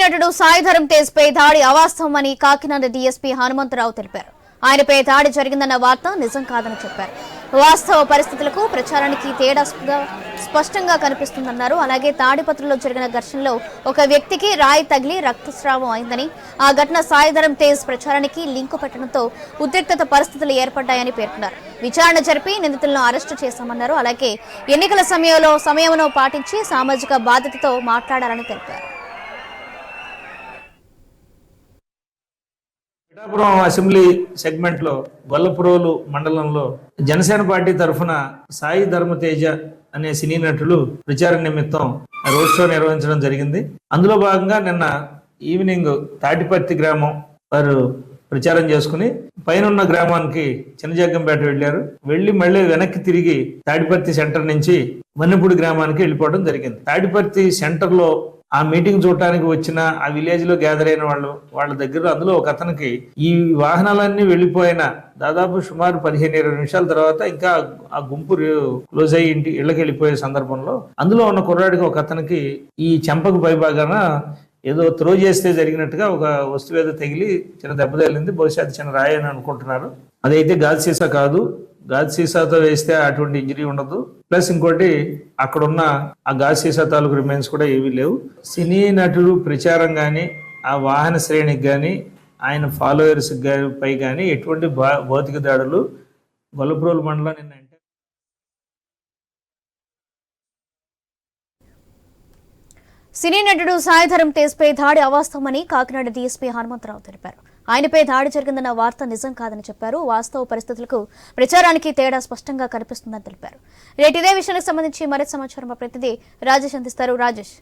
నటుడు సాయి ధరమ్ తేజ్ పై దాడి అవాస్తవమని కాకినాడ డీఎస్పీ హనుమంతరావు తెలిపారు. ఆయనపై దాడి జరిగిందన్న వార్త నిజం కాదని చెప్పారు. వాస్తవ పరిస్థితులకు ప్రచారానికి తేడా స్పష్టంగా కనిపిస్తుందన్నారు. అలాగే తాడిపత్రిలో జరిగిన ఘర్షణలో ఒక వ్యక్తికి రాయి తగిలి రక్తస్రావం అయిందని, ఆ ఘటన సాయి ధరమ్ తేజ్ ప్రచారానికి లింకు పెట్టడంతో ఉద్రిక్తత పరిస్థితులు ఏర్పడ్డాయని పేర్కొన్నారు. విచారణ జరిపి నిందితులను అరెస్టు చేశామన్నారు. అలాగే ఎన్నికల సమయంలో పాటించి సామాజిక బాధ్యతతో మాట్లాడాలని తెలిపారు. పిఠాపురం అసెంబ్లీ సెగ్మెంట్ లో గొల్లపురోలు మండలంలో జనసేన పార్టీ తరఫున సాయి ధర్మ తేజ అనే సినీ నటులు ప్రచార నిమిత్తం రోడ్ షో నిర్వహించడం జరిగింది. అందులో భాగంగా నిన్న ఈవినింగ్ తాటిపర్తి గ్రామం వారు ప్రచారం చేసుకుని పైన గ్రామానికి చిన్నజగ్గంపేట వెళ్లారు. వెళ్లి మళ్ళీ వెనక్కి తిరిగి తాడిపర్తి సెంటర్ నుంచి వన్నెపూడి గ్రామానికి వెళ్ళిపోవడం జరిగింది. తాడిపర్తి సెంటర్ లో ఆ మీటింగ్ చూడటానికి వచ్చిన ఆ విలేజ్ లో గ్యాదర్ అయిన వాళ్ళ దగ్గర అందులో ఒక అతనికి ఈ వాహనాలన్నీ వెళ్లిపోయిన దాదాపు సుమారు 15-20 నిమిషాల తర్వాత ఇంకా ఆ గుంపు క్లోజ్ అయ్యి ఇళ్ళకి వెళ్ళిపోయే సందర్భంలో అందులో ఉన్న కుర్రాడికి ఒక అతనికి ఈ చెంపకు పైభాగాన ఏదో త్రో చేస్తే జరిగినట్టుగా ఒక వస్తువు ఏదో తగిలి చిన్న దెబ్బ తగిలింది. బహుశా అది చిన్న రాయి అని అనుకుంటున్నారు. అదైతే గాజు సీసా కాదు. గాజు సీసాతో వేస్తే అటువంటి ఇంజరీ ఉండదు. ప్లస్ ఇంకోటి అక్కడున్న ఆ గాజు సీసా తాలూకు రిమైన్స్ కూడా ఏవీ లేవు. సినీ నటుడు ప్రచారం కానీ ఆ వాహన శ్రేణికి కానీ ఆయన ఫాలోవర్స్ పై కానీ ఎటువంటి భౌతిక దాడులు గొల్లపురోలు మండలం నిన్న సినీ నటుడు సాయి ధరమ్ తేజ్ పై దాడి అవాస్తవమని కాకినాడ డీఎస్పీ హనుమంతరావు తెలిపారు. ఆయనపై దాడి జరిగిందన్న వార్త నిజం కాదని చెప్పారు. వాస్తవ పరిస్థితులకు ప్రచారానికి తేడా స్పష్టంగా కనిపిస్తుందని తెలిపారు. రేటు ఇదే విషయానికి సంబంధించి మరింత సమాచారం మా ప్రతినిధి రాజేష్ అందిస్తారు. రాజేష్,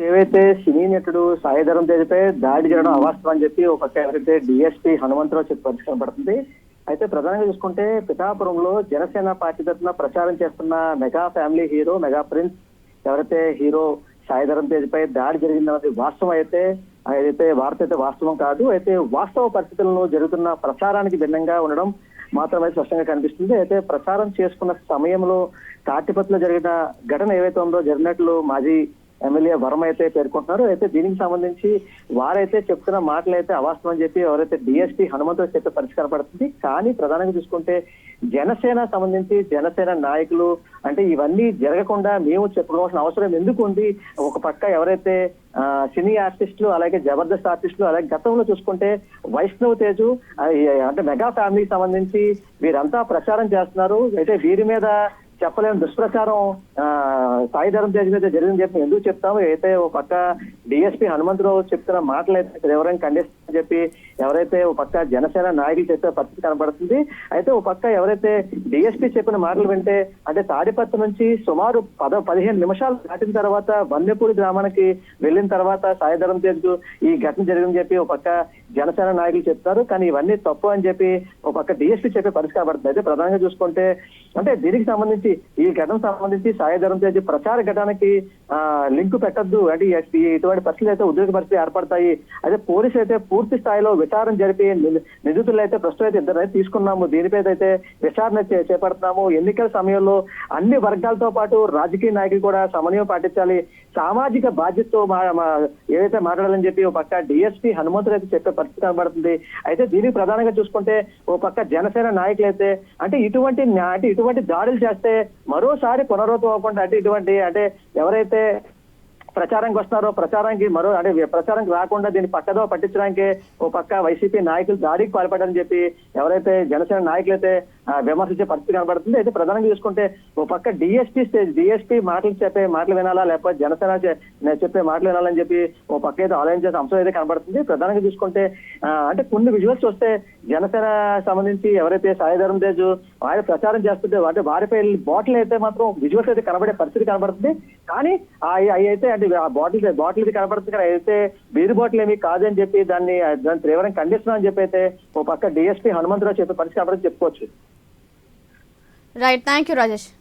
ఏవైతే సినీ నటుడు సాయి ధరమ్ తేజ్ పై దాడి జరగడం అవాస్తవం అని చెప్పి ఒక ఎవరైతే డిఎస్పీ హనుమంతరావు చెప్పి పరిష్కరించబడుతుంది. అయితే ప్రధానంగా చూసుకుంటే పిఠాపురంలో జనసేన పార్టీ తరఫున ప్రచారం చేస్తున్న mega family hero mega prince ఎవరైతే హీరో సాయి ధరమ్ తేజ్ పై దాడి జరిగిందన్నది వాస్తవం అయితే వార్త అయితే వాస్తవం కాదు. అయితే వాస్తవ పరిస్థితులను జరుగుతున్న ప్రచారానికి భిన్నంగా ఉండడం మాత్రమే స్పష్టంగా కనిపిస్తుంది. అయితే ప్రచారం చేసుకున్న సమయంలో తాటిపత్రిలో జరిగిన ఘటన ఏవైతే ఉందో జరిగినట్లు మాజీ ఎమ్మెల్యే వరం అయితే పేర్కొంటున్నారు. అయితే దీనికి సంబంధించి వారైతే చెప్తున్న మాటలు అయితే అవాస్తవం అని చెప్పి ఎవరైతే డిఎస్పీ హనుమంతరావు చెప్పే పరిష్కారం పడుతుంది. కానీ ప్రధానంగా చూసుకుంటే జనసేన సంబంధించి జనసేన నాయకులు అంటే ఇవన్నీ జరగకుండా మేము చెప్పుకోవాల్సిన అవసరం ఎందుకు ఉంది? ఒక పక్క ఎవరైతే సినీ ఆర్టిస్టులు అలాగే జబర్దస్త్ ఆర్టిస్టులు అలాగే గతంలో చూసుకుంటే వైష్ణవ్ తేజు అంటే మెగా ఫ్యామిలీకి సంబంధించి వీరంతా ప్రచారం చేస్తున్నారు. అయితే వీరి మీద చెప్పలేని దుష్ప్రచారం సాయి ధరమ్ తేజ్ మీద జరిగిందని చెప్పి ఎందుకు చెప్తాము? అయితే ఓ పక్క డిఎస్పీ హనుమంతరావు చెప్తున్న మాటలు అయితే ఎవరైనా ఖండిస్తారని చెప్పి ఎవరైతే ఓ పక్క జనసేన నాయకులు చెప్పే పరిస్థితి కనబడుతుంది. అయితే ఓ పక్క ఎవరైతే డిఎస్పీ చెప్పిన మాటలు వింటే అంటే తాడిపత్రి నుంచి సుమారు 15 నిమిషాలు దాటిన తర్వాత వన్నెపూడి గ్రామానికి వెళ్ళిన తర్వాత సాయి ధరమ్ తేజ్ ఈ ఘటన జరిగిందని చెప్పి ఓ పక్క జనసేన నాయకులు చెప్తారు. కానీ ఇవన్నీ తప్పు అని చెప్పి ఓ పక్క డిఎస్పీ చెప్పే పరిస్థితి పడుతుంది. అయితే ప్రధానంగా చూసుకుంటే అంటే దీనికి సంబంధించి ఈ ఘటనకు సంబంధించి సాయి ధరమ్ తేజ్ ప్రచార ఘటనకి లింకు పెట్టద్దు అంటే ఇటువంటి పరిస్థితులు అయితే ఉద్యోగ పరిస్థితి ఏర్పడతాయి. అయితే పోలీసులు అయితే పూర్తి స్థాయిలో విచారణ జరిపి నిందితులు అయితే ప్రస్తుతం అయితే 2 అయితే తీసుకున్నాము. దీనిపై అయితే విచారణ చేపడుతున్నాము. ఎన్నికల సమయంలో అన్ని వర్గాలతో పాటు రాజకీయ నాయకులు కూడా సమన్వయం పాటించాలి, సామాజిక బాధ్యతతో ఏదైతే మాట్లాడాలని చెప్పి ఓ పక్క డిఎస్పీ హనుమంతుడు అయితే చెప్పే పరిస్థితి కనబడుతుంది. అయితే దీనికి ప్రధానంగా చూసుకుంటే ఓ పక్క జనసేన నాయకులు అయితే అంటే ఇటువంటి దాడులు చేస్తే మరోసారి పునరావృతం అవ్వకుండా అంటే ఎవరైతే ప్రచారానికి వస్తున్నారో ప్రచారానికి ప్రచారానికి రాకుండా దీన్ని పక్కదో పట్టించడానికి ఓ పక్క వైసీపీ నాయకులు దాడికి పాల్పడారని చెప్పి ఎవరైతే జనసేన నాయకులు అయితే విమర్శించే పరిస్థితి కనబడుతుంది. అయితే ప్రధానంగా చూసుకుంటే ఓ పక్క డిఎస్పీ మాటలు వినాలా లేకపోతే జనసేన చెప్పే మాటలు వినాలని చెప్పి ఓ పక్క అయితే ఆలోచించే అంశం అయితే కనబడుతుంది. ప్రధానంగా చూసుకుంటే అంటే కొన్ని విజువల్స్ వస్తే జనసేన సంబంధించి ఎవరైతే సాయి ధరమ్ తేజ్ ఆయన ప్రచారం చేస్తుంటే అంటే వారిపై బాటిల్ అయితే మాత్రం విజువల్స్ అయితే కనబడే పరిస్థితి కనబడుతుంది. కానీ అయితే అంటే ఆ బాటిల్ కనబడుతుంది కానీ అయితే బీరు బాటిల్ ఏమీ కాదని చెప్పి దాన్ని తీవ్రంగా ఖండిస్తున్నాం అని చెప్పి అయితే ఓ పక్క డిఎస్పీ హనుమంతరావు చెప్పే పరిస్థితి కనబడి చెప్పుకోవచ్చు. Right, thank you Rajesh.